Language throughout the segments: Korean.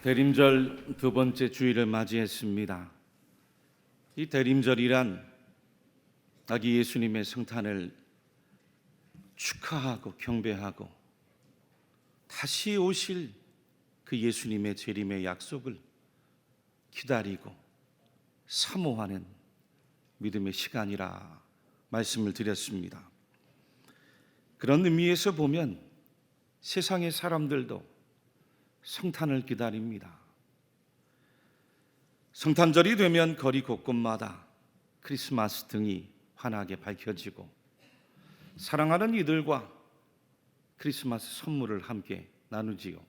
대림절 두 번째 주일을 맞이했습니다. 이 대림절이란 아기 예수님의 성탄을 축하하고 경배하고 다시 오실 그 예수님의 재림의 약속을 기다리고 사모하는 믿음의 시간이라 말씀을 드렸습니다. 그런 의미에서 보면 세상의 사람들도 성탄을 기다립니다. 성탄절이 되면 거리 곳곳마다 크리스마스 등이 환하게 밝혀지고 사랑하는 이들과 크리스마스 선물을 함께 나누지요.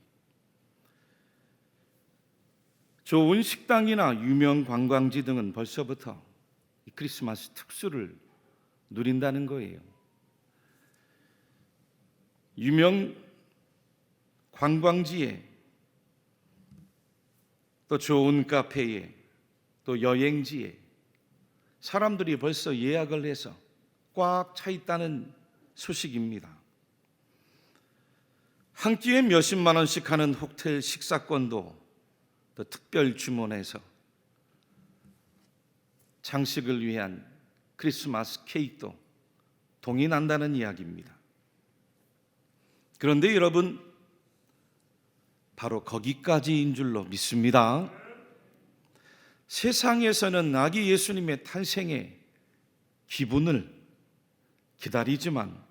좋은 식당이나 유명 관광지 등은 벌써부터 이 크리스마스 특수를 누린다는 거예요. 유명 관광지에 또 좋은 카페에 또 여행지에 사람들이 벌써 예약을 해서 꽉 차 있다는 소식입니다. 한 끼에 몇십만 원씩 하는 호텔 식사권도 또 특별 주문해서 장식을 위한 크리스마스 케이크도 동이 난다는 이야기입니다. 그런데 여러분, 바로 거기까지인 줄로 믿습니다. 세상에서는 아기 예수님의 탄생의 기분을 기다리지만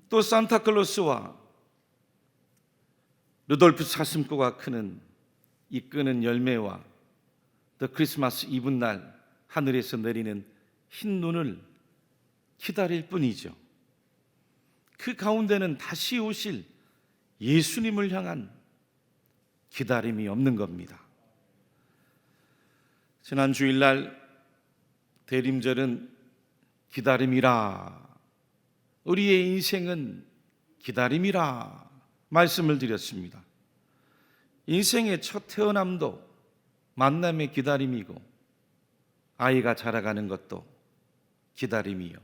또 산타클로스와 루돌프 사슴코가 크는 이끄는 열매와 또 크리스마스 이브날 하늘에서 내리는 흰 눈을 기다릴 뿐이죠. 그 가운데는 다시 오실 예수님을 향한 기다림이 없는 겁니다. 지난 주일날 대림절은 기다림이라, 우리의 인생은 기다림이라 말씀을 드렸습니다. 인생의 첫 태어남도 만남의 기다림이고 아이가 자라가는 것도 기다림이요.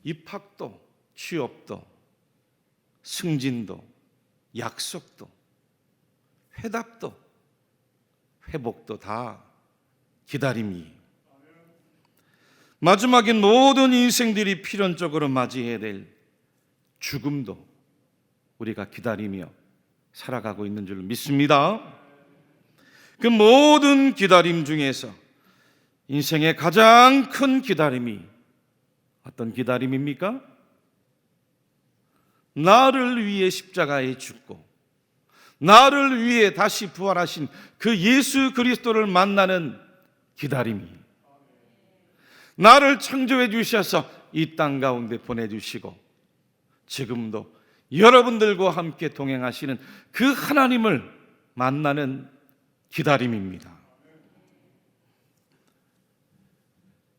입학도 취업도 승진도 약속도 회답도 회복도 다 기다림이에요. 마지막엔 모든 인생들이 필연적으로 맞이해야 될 죽음도 우리가 기다리며 살아가고 있는 줄 믿습니다. 그 모든 기다림 중에서 인생의 가장 큰 기다림이 어떤 기다림입니까? 나를 위해 십자가에 죽고 나를 위해 다시 부활하신 그 예수 그리스도를 만나는 기다림이, 나를 창조해 주셔서 이 땅 가운데 보내주시고 지금도 여러분들과 함께 동행하시는 그 하나님을 만나는 기다림입니다.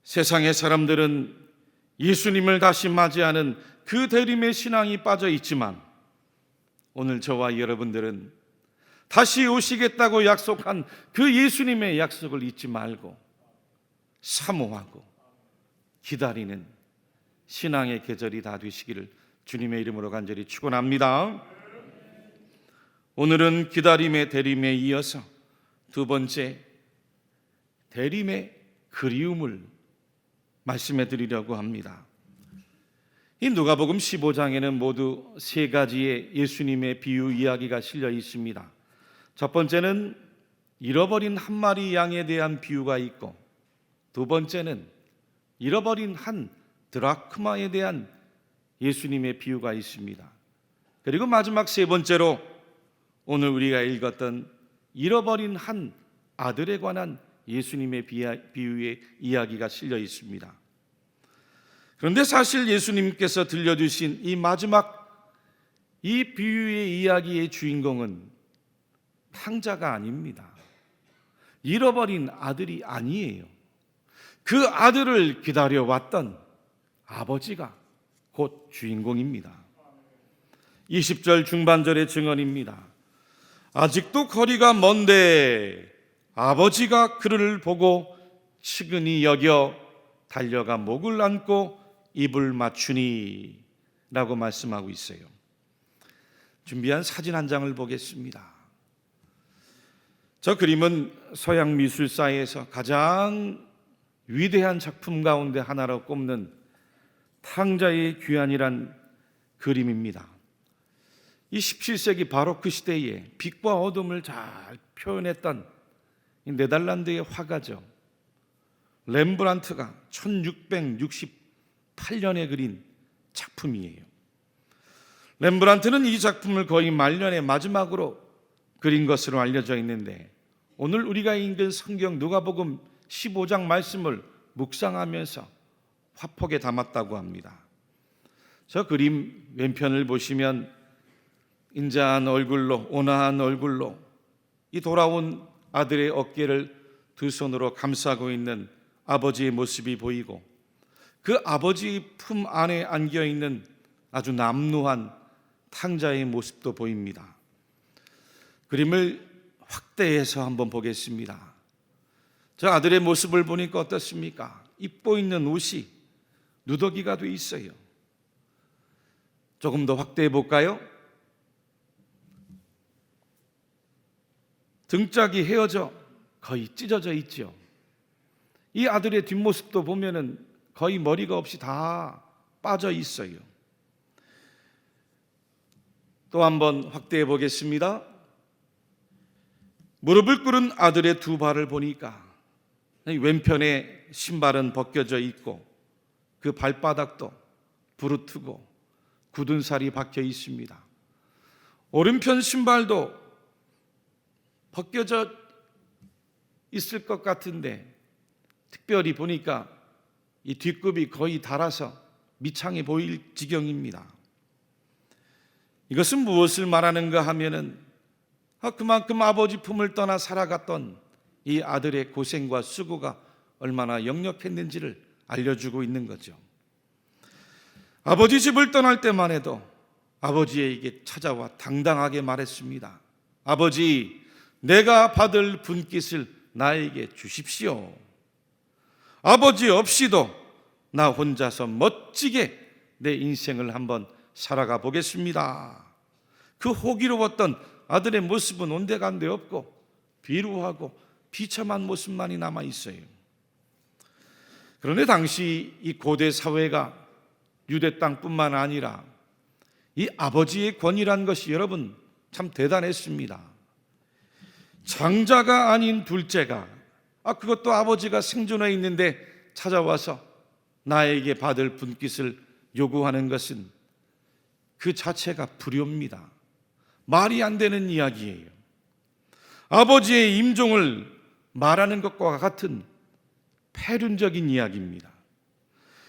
세상의 사람들은 예수님을 다시 맞이하는 그 대림의 신앙이 빠져 있지만 오늘 저와 여러분들은 다시 오시겠다고 약속한 그 예수님의 약속을 잊지 말고 사모하고 기다리는 신앙의 계절이 다 되시기를 주님의 이름으로 간절히 축원합니다. 오늘은 기다림의 대림에 이어서 두 번째 대림의 그리움을 말씀해 드리려고 합니다. 이 누가복음 15장에는 모두 세 가지의 예수님의 비유 이야기가 실려 있습니다. 첫 번째는 잃어버린 한 마리 양에 대한 비유가 있고, 두 번째는 잃어버린 한 드라크마에 대한 예수님의 비유가 있습니다. 그리고 마지막 세 번째로 오늘 우리가 읽었던 잃어버린 한 아들에 관한 예수님의 비유의 이야기가 실려 있습니다. 그런데 사실 예수님께서 들려주신 이 마지막 이 비유의 이야기의 주인공은 탕자가 아닙니다. 잃어버린 아들이 아니에요. 그 아들을 기다려왔던 아버지가 곧 주인공입니다. 20절 중반절의 증언입니다. 아직도 거리가 먼데 아버지가 그를 보고 측은히 여겨 달려가 목을 안고 입을 맞추니 라고 말씀하고 있어요. 준비한 사진 한 장을 보겠습니다. 저 그림은 서양 미술사에서 가장 위대한 작품 가운데 하나로 꼽는 탕자의 귀환이란 그림입니다. 이 17세기 바로크 시대에 빛과 어둠을 잘 표현했던 이 네덜란드의 화가죠. 렘브란트가 1668년에 그린 작품이에요. 렘브란트는 이 작품을 거의 말년의 마지막으로 그린 것으로 알려져 있는데, 오늘 우리가 읽은 성경 누가복음 15장 말씀을 묵상하면서 화폭에 담았다고 합니다. 저 그림 왼편을 보시면 인자한 얼굴로, 온화한 얼굴로 이 돌아온 아들의 어깨를 두 손으로 감싸고 있는 아버지의 모습이 보이고, 그 아버지 품 안에 안겨 있는 아주 남루한 탕자의 모습도 보입니다. 그림을 확대해서 한번 보겠습니다. 저 아들의 모습을 보니까 어떻습니까? 입고 있는 옷이 누더기가 돼 있어요. 조금 더 확대해 볼까요? 등짝이 헤어져 거의 찢어져 있죠. 이 아들의 뒷모습도 보면은 거의 머리가 없이 다 빠져 있어요. 또 한번 확대해 보겠습니다. 무릎을 꿇은 아들의 두 발을 보니까 왼편에 신발은 벗겨져 있고 그 발바닥도 부르트고 굳은 살이 박혀 있습니다. 오른편 신발도 벗겨져 있을 것 같은데, 특별히 보니까 이 뒷굽이 거의 닳아서 밑창이 보일 지경입니다. 이것은 무엇을 말하는가 하면은 그만큼 아버지 품을 떠나 살아갔던 이 아들의 고생과 수고가 얼마나 역력했는지를 알려주고 있는 거죠. 아버지 집을 떠날 때만 해도 아버지에게 찾아와 당당하게 말했습니다. 아버지, 내가 받을 분깃을 나에게 주십시오. 아버지 없이도 나 혼자서 멋지게 내 인생을 한번 살아가 보겠습니다. 그 호기로웠던 아들의 모습은 온데간데 없고 비루하고 비참한 모습만이 남아 있어요. 그런데 당시 이 고대 사회가 유대 땅뿐만 아니라 이 아버지의 권위란 것이 여러분 참 대단했습니다. 장자가 아닌 둘째가, 그것도 아버지가 생존해 있는데 찾아와서 나에게 받을 분깃을 요구하는 것은 그 자체가 불효입니다. 말이 안 되는 이야기예요. 아버지의 임종을 말하는 것과 같은 폐륜적인 이야기입니다.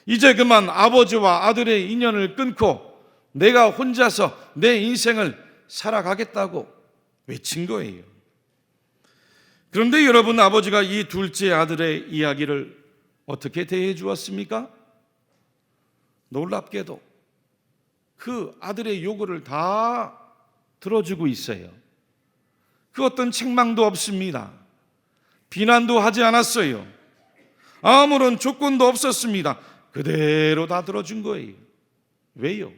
이제 그만 아버지와 아들의 인연을 끊고 내가 혼자서 내 인생을 살아가겠다고 외친 거예요. 그런데 여러분, 아버지가 이 둘째 아들의 이야기를 어떻게 대해 주었습니까? 놀랍게도 그 아들의 요구를 다 들어주고 있어요. 그 어떤 책망도 없습니다. 비난도 하지 않았어요. 아무런 조건도 없었습니다. 그대로 다 들어준 거예요. 왜요?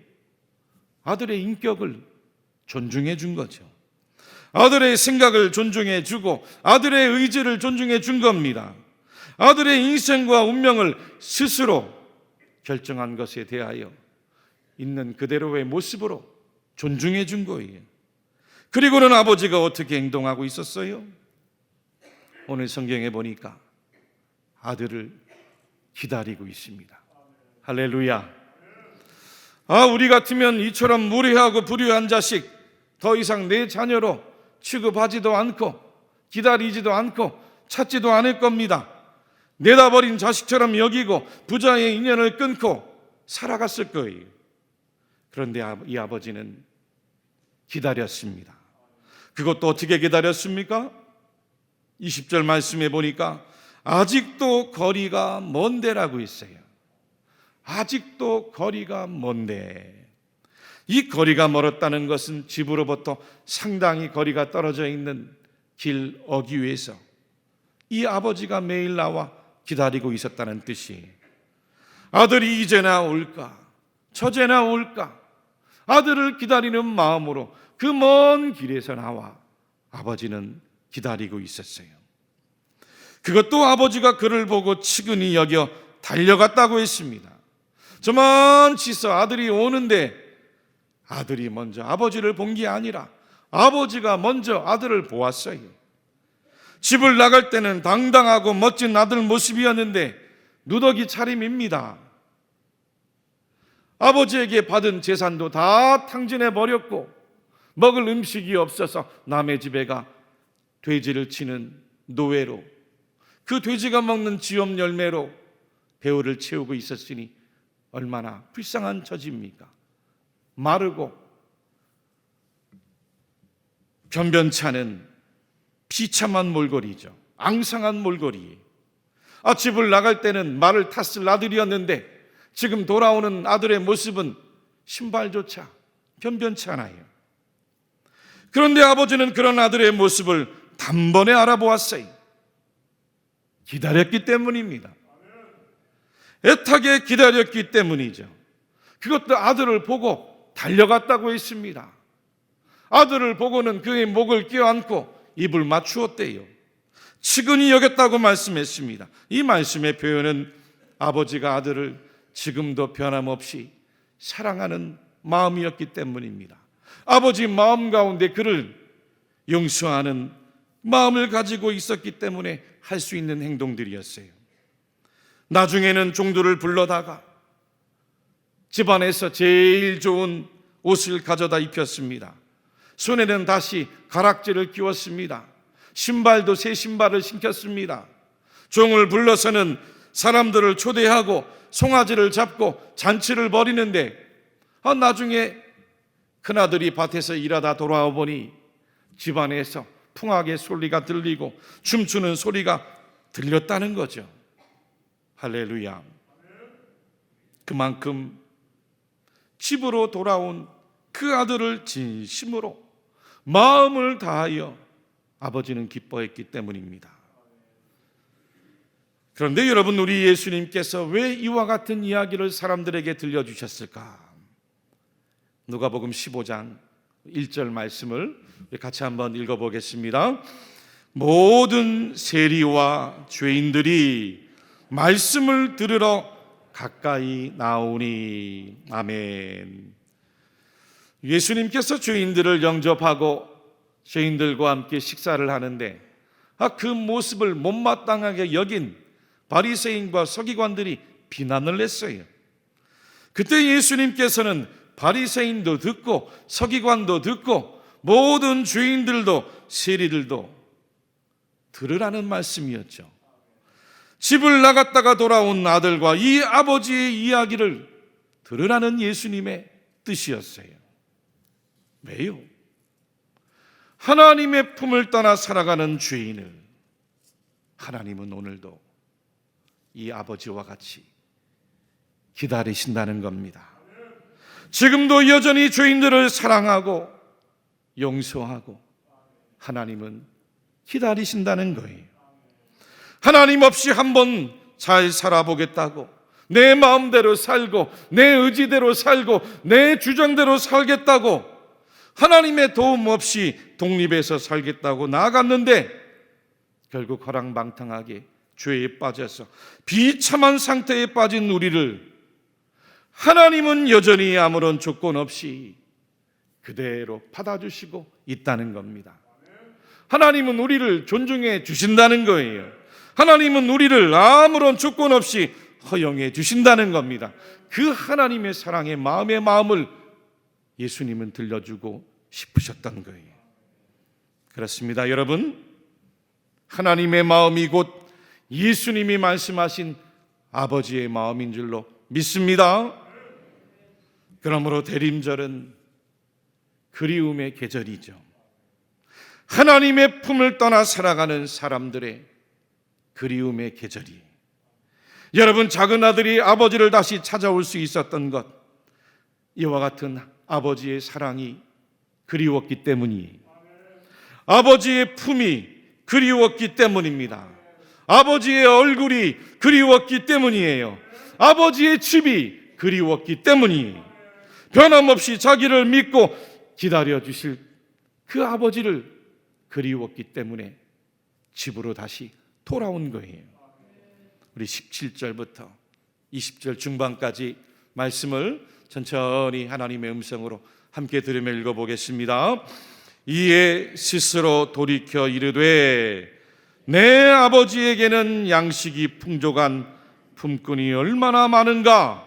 아들의 인격을 존중해 준 거죠. 아들의 생각을 존중해 주고 아들의 의지를 존중해 준 겁니다. 아들의 인생과 운명을 스스로 결정한 것에 대하여 있는 그대로의 모습으로 존중해 준 거예요. 그리고는 아버지가 어떻게 행동하고 있었어요? 오늘 성경에 보니까 아들을 기다리고 있습니다. 할렐루야. 우리 같으면 이처럼 무례하고 불효한 자식 더 이상 내 자녀로 취급하지도 않고 기다리지도 않고 찾지도 않을 겁니다. 내다버린 자식처럼 여기고 부자의 인연을 끊고 살아갔을 거예요. 그런데 이 아버지는 기다렸습니다. 그것도 어떻게 기다렸습니까? 20절 말씀에 보니까 아직도 거리가 먼데라고 있어요. 아직도 거리가 먼데. 이 거리가 멀었다는 것은 집으로부터 상당히 거리가 떨어져 있는 길 어귀에서 이 아버지가 매일 나와 기다리고 있었다는 뜻이에요. 아들이 이제나 올까 저제나 올까 아들을 기다리는 마음으로 그 먼 길에서 나와 아버지는 기다리고 있었어요. 그것도 아버지가 그를 보고 측은히 여겨 달려갔다고 했습니다. 저만치서 아들이 오는데 아들이 먼저 아버지를 본 게 아니라 아버지가 먼저 아들을 보았어요. 집을 나갈 때는 당당하고 멋진 아들 모습이었는데 누더기 차림입니다. 아버지에게 받은 재산도 다 탕진해 버렸고 먹을 음식이 없어서 남의 집에 가 돼지를 치는 노예로, 그 돼지가 먹는 지엄 열매로 배우를 채우고 있었으니 얼마나 불쌍한 처지입니까? 마르고 변변치 않은 비참한 몰골이죠. 앙상한 몰골이. 집을 나갈 때는 말을 탔을 아들이었는데 지금 돌아오는 아들의 모습은 신발조차 변변치 않아요. 그런데 아버지는 그런 아들의 모습을 단번에 알아보았어요. 기다렸기 때문입니다. 애타게 기다렸기 때문이죠. 그것도 아들을 보고 달려갔다고 했습니다. 아들을 보고는 그의 목을 껴안고 입을 맞추었대요. 측은히 여겼다고 말씀했습니다. 이 말씀의 표현은 아버지가 아들을 지금도 변함없이 사랑하는 마음이었기 때문입니다. 아버지 마음 가운데 그를 용서하는 마음을 가지고 있었기 때문에 할 수 있는 행동들이었어요. 나중에는 종들을 불러다가 집안에서 제일 좋은 옷을 가져다 입혔습니다. 손에는 다시 가락지를 끼웠습니다. 신발도 새 신발을 신겼습니다. 종을 불러서는 사람들을 초대하고 송아지를 잡고 잔치를 벌이는데 나중에 큰아들이 밭에서 일하다 돌아와 보니 집안에서 풍악의 소리가 들리고 춤추는 소리가 들렸다는 거죠. 할렐루야. 그만큼 집으로 돌아온 그 아들을 진심으로 마음을 다하여 아버지는 기뻐했기 때문입니다. 그런데 여러분, 우리 예수님께서 왜 이와 같은 이야기를 사람들에게 들려주셨을까? 누가복음 15장 1절 말씀을 같이 한번 읽어보겠습니다. 모든 세리와 죄인들이 말씀을 들으러 가까이 나오니. 아멘. 예수님께서 죄인들을 영접하고 죄인들과 함께 식사를 하는데 그 모습을 못마땅하게 여긴 바리새인과 서기관들이 비난을 했어요. 그때 예수님께서는 바리새인도 듣고 서기관도 듣고 모든 죄인들도 세리들도 들으라는 말씀이었죠. 집을 나갔다가 돌아온 아들과 이 아버지의 이야기를 들으라는 예수님의 뜻이었어요. 왜요? 하나님의 품을 떠나 살아가는 죄인을 하나님은 오늘도 이 아버지와 같이 기다리신다는 겁니다. 지금도 여전히 죄인들을 사랑하고 용서하고 하나님은 기다리신다는 거예요. 하나님 없이 한번 잘 살아보겠다고 내 마음대로 살고 내 의지대로 살고 내 주장대로 살겠다고 하나님의 도움 없이 독립해서 살겠다고 나아갔는데 결국 허랑방탕하게 죄에 빠져서 비참한 상태에 빠진 우리를 하나님은 여전히 아무런 조건 없이 그대로 받아주시고 있다는 겁니다. 하나님은 우리를 존중해 주신다는 거예요. 하나님은 우리를 아무런 조건 없이 허용해 주신다는 겁니다. 그 하나님의 사랑의 마음을 예수님은 들려주고 싶으셨던 거예요. 그렇습니다, 여러분. 하나님의 마음이 곧 예수님이 말씀하신 아버지의 마음인 줄로 믿습니다. 그러므로 대림절은 그리움의 계절이죠. 하나님의 품을 떠나 살아가는 사람들의 그리움의 계절이. 여러분, 작은 아들이 아버지를 다시 찾아올 수 있었던 것, 이와 같은 아버지의 사랑이 그리웠기 때문이에요. 아버지의 품이 그리웠기 때문입니다. 아버지의 얼굴이 그리웠기 때문이에요. 아버지의 집이 그리웠기 때문이에요. 변함없이 자기를 믿고 기다려 주실 그 아버지를 그리웠기 때문에 집으로 다시 돌아온 거예요. 우리 17절부터 20절 중반까지 말씀을 천천히 하나님의 음성으로 함께 들으며 읽어보겠습니다. 이에 스스로 돌이켜 이르되 내 아버지에게는 양식이 풍족한 품꾼이 얼마나 많은가.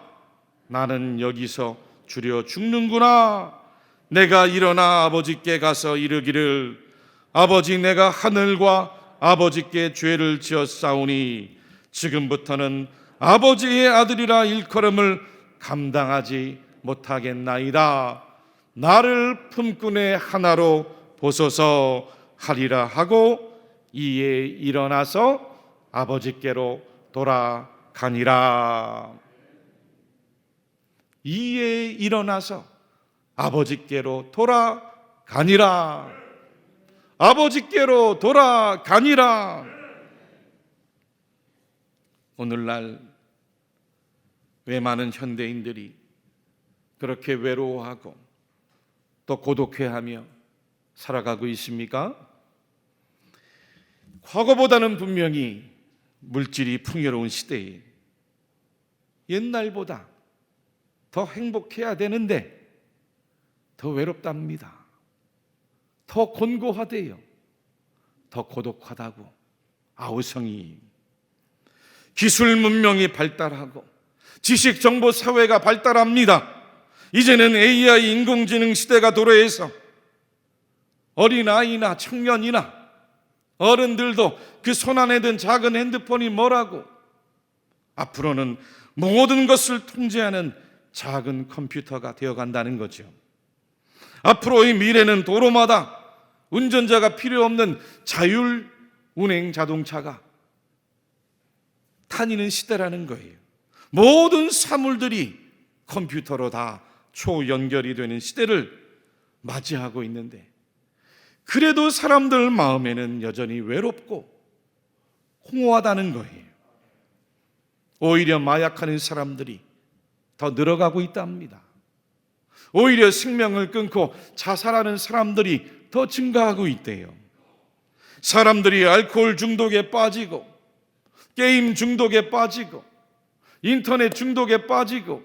나는 여기서 주려 죽는구나. 내가 일어나 아버지께 가서 이르기를 아버지, 내가 하늘과 아버지께 죄를 지었사오니 지금부터는 아버지의 아들이라 일컬음을 감당하지 못하겠나이다. 나를 품꾼의 하나로 보소서 하리라 하고 이에 일어나서 아버지께로 돌아가니라. 이에 일어나서 아버지께로 돌아가니라. 아버지께로 돌아가니라. 오늘날 왜 많은 현대인들이 그렇게 외로워하고 또 고독해하며 살아가고 있습니까? 과거보다는 분명히 물질이 풍요로운 시대에 옛날보다 더 행복해야 되는데 더 외롭답니다. 더 곤고하대요. 더 고독하다고. 아우성이 기술 문명이 발달하고 지식 정보 사회가 발달합니다. 이제는 AI 인공지능 시대가 도래해서 어린아이나 청년이나 어른들도 그 손안에 든 작은 핸드폰이 뭐라고, 앞으로는 모든 것을 통제하는 작은 컴퓨터가 되어간다는 거죠. 앞으로의 미래는 도로마다 운전자가 필요 없는 자율 운행 자동차가 다니는 시대라는 거예요. 모든 사물들이 컴퓨터로 다 초연결이 되는 시대를 맞이하고 있는데, 그래도 사람들 마음에는 여전히 외롭고 공허하다는 거예요. 오히려 마약하는 사람들이 더 늘어가고 있답니다. 오히려 생명을 끊고 자살하는 사람들이 더 증가하고 있대요. 사람들이 알코올 중독에 빠지고 게임 중독에 빠지고 인터넷 중독에 빠지고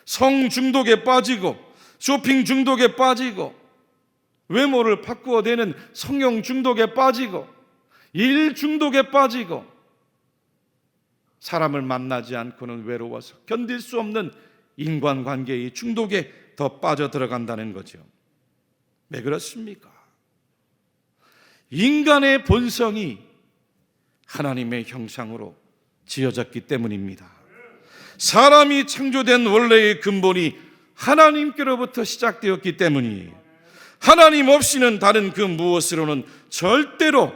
성 중독에 빠지고 쇼핑 중독에 빠지고 외모를 바꾸어대는 성형 중독에 빠지고 일 중독에 빠지고 사람을 만나지 않고는 외로워서 견딜 수 없는 인간관계의 중독에 더 빠져들어간다는 거죠. 왜 그렇습니까? 인간의 본성이 하나님의 형상으로 지어졌기 때문입니다. 사람이 창조된 원래의 근본이 하나님께로부터 시작되었기 때문이에요. 하나님 없이는 다른 그 무엇으로는 절대로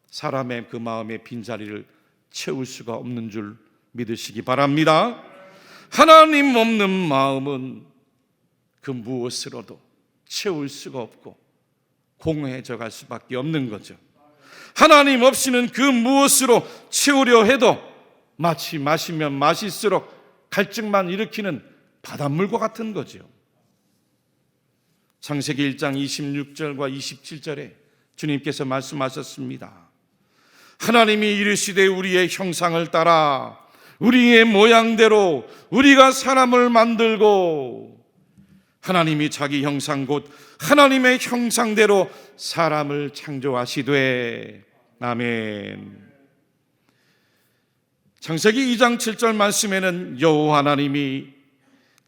사람의 그 마음의 빈자리를 채울 수가 없는 줄 믿으시기 바랍니다. 하나님 없는 마음은 그 무엇으로도 채울 수가 없고 공허해져 갈 수밖에 없는 거죠. 하나님 없이는 그 무엇으로 채우려 해도 마치 마시면 마실수록 갈증만 일으키는 바닷물과 같은 거죠. 창세기 1장 26절과 27절에 주님께서 말씀하셨습니다. 하나님이 이르시되 우리의 형상을 따라 우리의 모양대로 우리가 사람을 만들고, 하나님이 자기 형상 곧 하나님의 형상대로 사람을 창조하시되. 아멘. 창세기 2장 7절 말씀에는 여호와 하나님이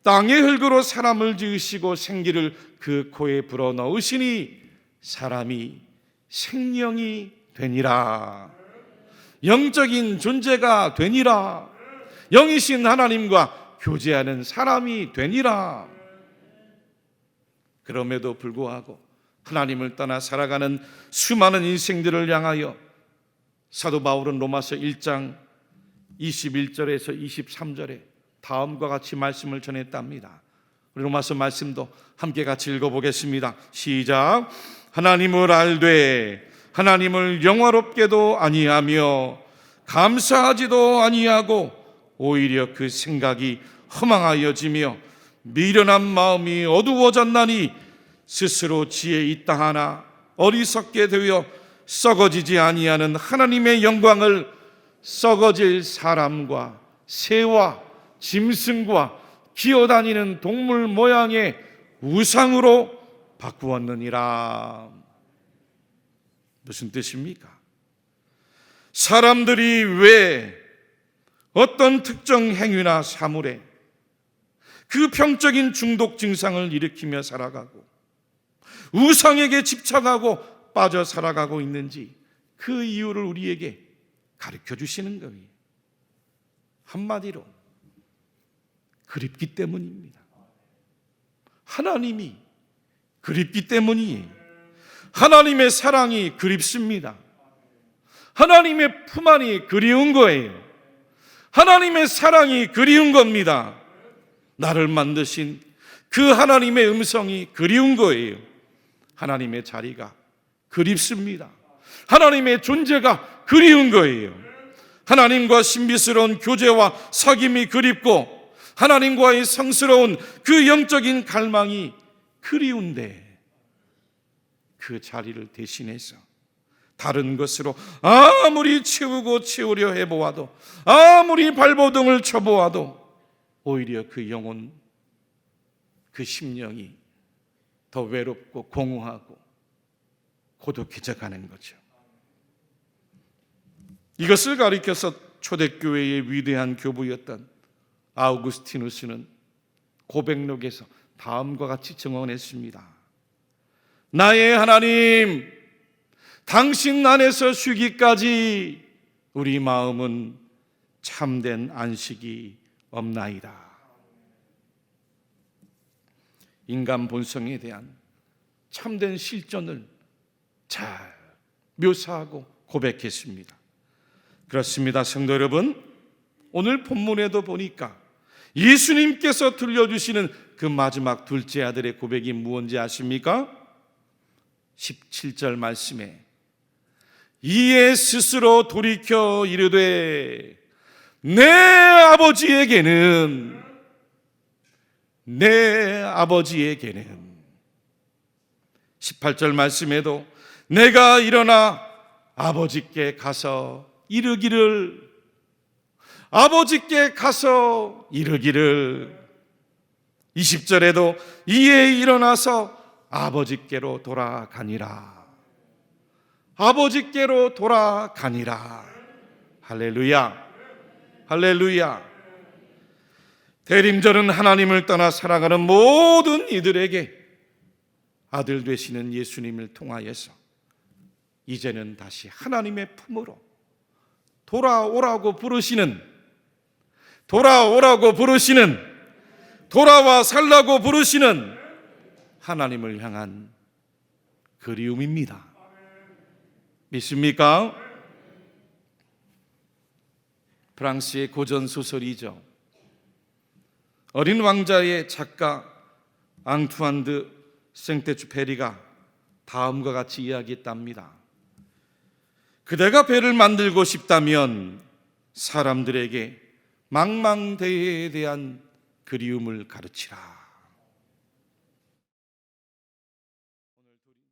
땅의 흙으로 사람을 지으시고 생기를 그 코에 불어넣으시니 사람이 생명이 되니라. 영적인 존재가 되니라. 영이신 하나님과 교제하는 사람이 되니라. 그럼에도 불구하고 하나님을 떠나 살아가는 수많은 인생들을 향하여 사도 바울은 로마서 1장 21절에서 23절에 다음과 같이 말씀을 전했답니다. 우리 로마서 말씀도 함께 같이 읽어보겠습니다. 시작. 하나님을 알되 하나님을 영화롭게도 아니하며 감사하지도 아니하고 오히려 그 생각이 허망하여지며 미련한 마음이 어두워졌나니 스스로 지혜 있다 하나 어리석게 되어 썩어지지 아니하는 하나님의 영광을 썩어질 사람과 새와 짐승과 기어다니는 동물 모양의 우상으로 바꾸었느니라. 무슨 뜻입니까? 사람들이 왜 어떤 특정 행위나 사물에 그 병적인 중독 증상을 일으키며 살아가고 우상에게 집착하고 빠져 살아가고 있는지 그 이유를 우리에게 가르쳐 주시는 거예요. 한마디로 그립기 때문입니다. 하나님이 그립기 때문이에요. 하나님의 사랑이 그립습니다. 하나님의 품 안이 그리운 거예요. 하나님의 사랑이 그리운 겁니다. 나를 만드신 그 하나님의 음성이 그리운 거예요. 하나님의 자리가 그립습니다. 하나님의 존재가 그리운 거예요. 하나님과 신비스러운 교제와 사귐이 그립고 하나님과의 성스러운 그 영적인 갈망이 그리운데 그 자리를 대신해서 다른 것으로 아무리 채우고 채우려 해보아도 아무리 발버둥을 쳐보아도 오히려 그 영혼, 그 심령이 더 외롭고 공허하고 고독해져 가는 거죠. 이것을 가리켜서 초대교회의 위대한 교부였던 아우구스티누스는 고백록에서 다음과 같이 증언했습니다. 나의 하나님, 당신 안에서 쉬기까지 우리 마음은 참된 안식이 없나이다. 인간 본성에 대한 참된 실존을 잘 묘사하고 고백했습니다. 그렇습니다. 성도 여러분, 오늘 본문에도 보니까 예수님께서 들려주시는 그 마지막 둘째 아들의 고백이 무엇인지 아십니까? 17절 말씀에 이에 스스로 돌이켜 이르되 내 아버지에게는 18절 말씀에도 내가 일어나 아버지께 가서 이르기를 20절에도 이에 일어나서 아버지께로 돌아가니라. 아버지께로 돌아가니라. 할렐루야, 할렐루야. 대림절은 하나님을 떠나 살아가는 모든 이들에게 아들 되시는 예수님을 통하여서 이제는 다시 하나님의 품으로 돌아오라고 부르시는, 돌아와 살라고 부르시는 하나님을 향한 그리움입니다. 믿습니까? 프랑스의 고전 소설이죠. 어린 왕자의 작가 앙투안 드 생테주페리가 다음과 같이 이야기했답니다. 그대가 배를 만들고 싶다면 사람들에게 망망대해에 대한 그리움을 가르치라.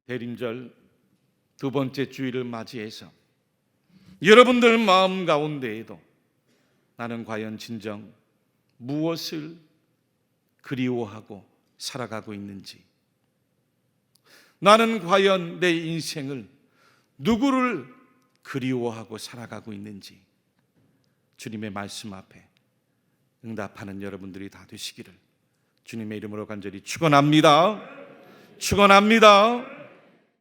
대림절 두 번째 주일을 맞이해서 여러분들 마음 가운데에도 나는 과연 진정 무엇을 그리워하고 살아가고 있는지, 나는 과연 내 인생을 누구를 그리워하고 살아가고 있는지 주님의 말씀 앞에 응답하는 여러분들이 다 되시기를 주님의 이름으로 간절히 축원합니다. 축원합니다.